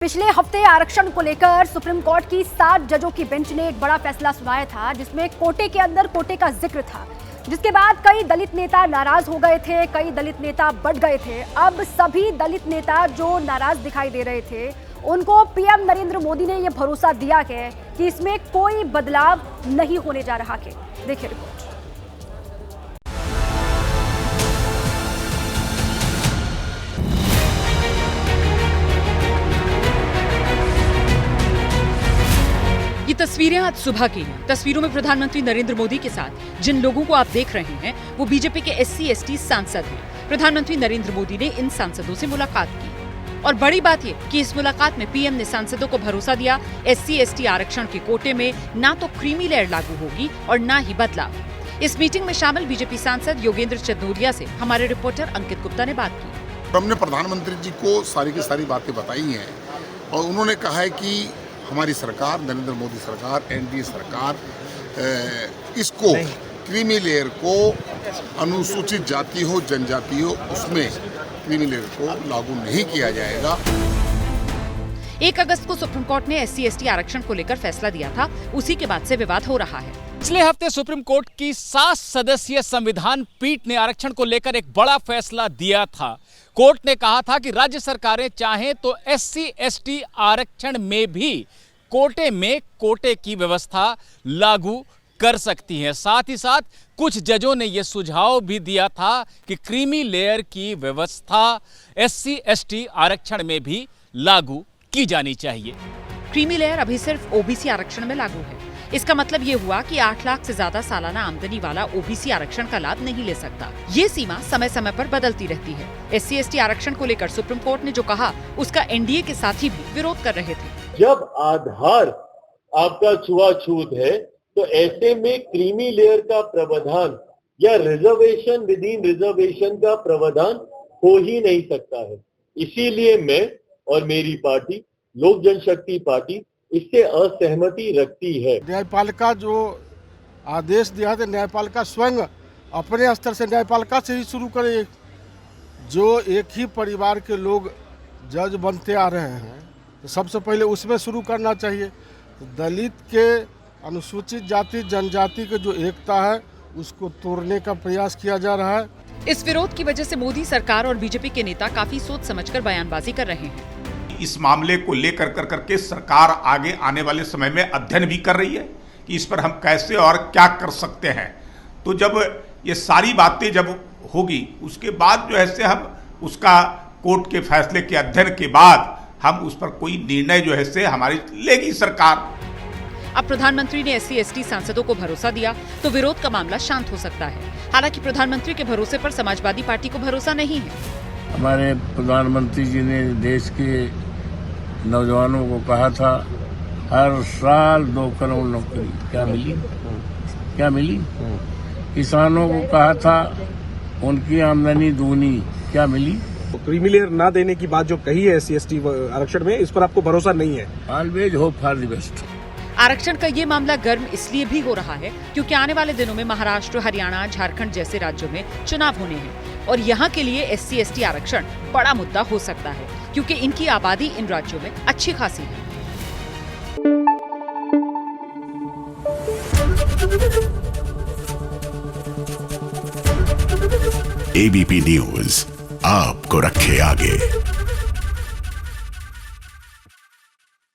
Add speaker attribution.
Speaker 1: पिछले हफ्ते आरक्षण को लेकर सुप्रीम कोर्ट की 7 जजों की बेंच ने एक बड़ा फैसला सुनाया था, जिसमें कोटे के अंदर कोटे का जिक्र था, जिसके बाद कई दलित नेता नाराज हो गए थे, कई दलित नेता बढ़ गए थे। अब सभी दलित नेता जो नाराज दिखाई दे रहे थे, उनको पीएम नरेंद्र मोदी ने यह भरोसा दिया है कि इसमें कोई बदलाव नहीं होने जा रहा है। देखिए रिपोर्ट।
Speaker 2: ये तस्वीरें आज सुबह की हैं। तस्वीरों में प्रधानमंत्री नरेंद्र मोदी के साथ जिन लोगों को आप देख रहे हैं वो बीजेपी के SC/ST सांसद हैं। प्रधानमंत्री नरेंद्र मोदी ने इन सांसदों से मुलाकात की और बड़ी बात ये कि इस मुलाकात में पीएम ने सांसदों को भरोसा दिया, SC/ST आरक्षण के कोटे में ना तो क्रीमी लेयर लागू होगी और ना ही बदलाव। इस मीटिंग में शामिल बीजेपी सांसद योगेंद्र चंदोलिया से हमारे रिपोर्टर अंकित गुप्ता ने बात की।
Speaker 3: हमने प्रधानमंत्री जी को सारी की सारी बातें बताई हैं और उन्होंने कहा है कि हमारी सरकार, नरेंद्र मोदी सरकार, NDA सरकार इसको क्रीमी लेयर को, अनुसूचित जाति हो जनजाति हो, उसमें क्रीमी लेयर को लागू नहीं किया जाएगा।
Speaker 2: 1 अगस्त को सुप्रीम कोर्ट ने SC/ST आरक्षण को लेकर फैसला दिया था, उसी के बाद से विवाद हो रहा है।
Speaker 4: पिछले हफ्ते सुप्रीम कोर्ट की 7 सदस्यीय संविधान पीठ ने आरक्षण को लेकर एक बड़ा फैसला दिया था। कोर्ट ने कहा था कि राज्य सरकारें चाहें तो SC/ST आरक्षण में भी कोटे की व्यवस्था लागू कर सकती हैं। साथ ही साथ कुछ जजों ने यह सुझाव भी दिया था कि क्रीमी लेयर की व्यवस्था SC/ST आरक्षण में भी लागू की जानी चाहिए।
Speaker 2: क्रीमी लेयर अभी सिर्फ OBC आरक्षण में लागू है। इसका मतलब ये हुआ कि 8 लाख से ज्यादा सालाना आमदनी वाला OBC आरक्षण का लाभ नहीं ले सकता। ये सीमा समय समय पर बदलती रहती है। SC/ST आरक्षण को लेकर सुप्रीम कोर्ट ने जो कहा, उसका NDA के साथी भी विरोध कर रहे थे।
Speaker 5: जब आधार आपका छुआछूत है तो ऐसे में क्रीमी लेयर का प्रावधान या रिजर्वेशन विद इन रिजर्वेशन का प्रावधान हो ही नहीं सकता है। इसीलिए मैं और मेरी पार्टी लोक जनशक्ति पार्टी इससे असहमति रखती है।
Speaker 6: न्यायपालिका जो आदेश दिया है, न्यायपालिका स्वयं अपने स्तर से न्यायपालिका से ही शुरू करे। जो एक ही परिवार के लोग जज बनते आ रहे हैं तो सबसे पहले उसमें शुरू करना चाहिए। दलित के, अनुसूचित जाति जनजाति के जो एकता है उसको तोड़ने का प्रयास किया जा रहा है।
Speaker 2: इस विरोध की वजह से मोदी सरकार और बीजेपी के नेता काफी सोच समझकर बयानबाजी कर रहे हैं।
Speaker 7: इस मामले को लेकर करके सरकार आगे आने वाले समय में अध्ययन भी कर रही है कि इस पर हम कैसे और क्या कर सकते हैं। तो जब ये सारी बातें जब होगी उसके बाद जो है हम उसका कोर्ट के फैसले के अध्ययन के बाद हम उस पर कोई निर्णय जो है हमारी लेगी सरकार।
Speaker 2: अब प्रधानमंत्री ने SC/ST सांसदों को भरोसा दिया तो विरोध का मामला शांत हो सकता है। हालांकि प्रधानमंत्री के भरोसे पर समाजवादी पार्टी को भरोसा नहीं है।
Speaker 8: हमारे प्रधानमंत्री जी ने देश के नौजवानों को कहा था हर साल 2 करोड़ नौकरी, क्या मिली? किसानों को कहा था उनकी आमदनी दूनी, क्या मिली?
Speaker 9: क्रीमी लेयर ना देने की बात जो कही है SC/ST आरक्षण में, इस पर आपको भरोसा नहीं है?
Speaker 8: Always hope for the best.
Speaker 2: आरक्षण का ये मामला गर्म इसलिए भी हो रहा है क्योंकि आने वाले दिनों में महाराष्ट्र, हरियाणा, झारखंड जैसे राज्यों में चुनाव होने हैं और यहाँ के लिए SC/ST आरक्षण बड़ा मुद्दा हो सकता है क्योंकि इनकी आबादी इन राज्यों में अच्छी खासी है।
Speaker 10: ABP न्यूज आपको रखे आगे।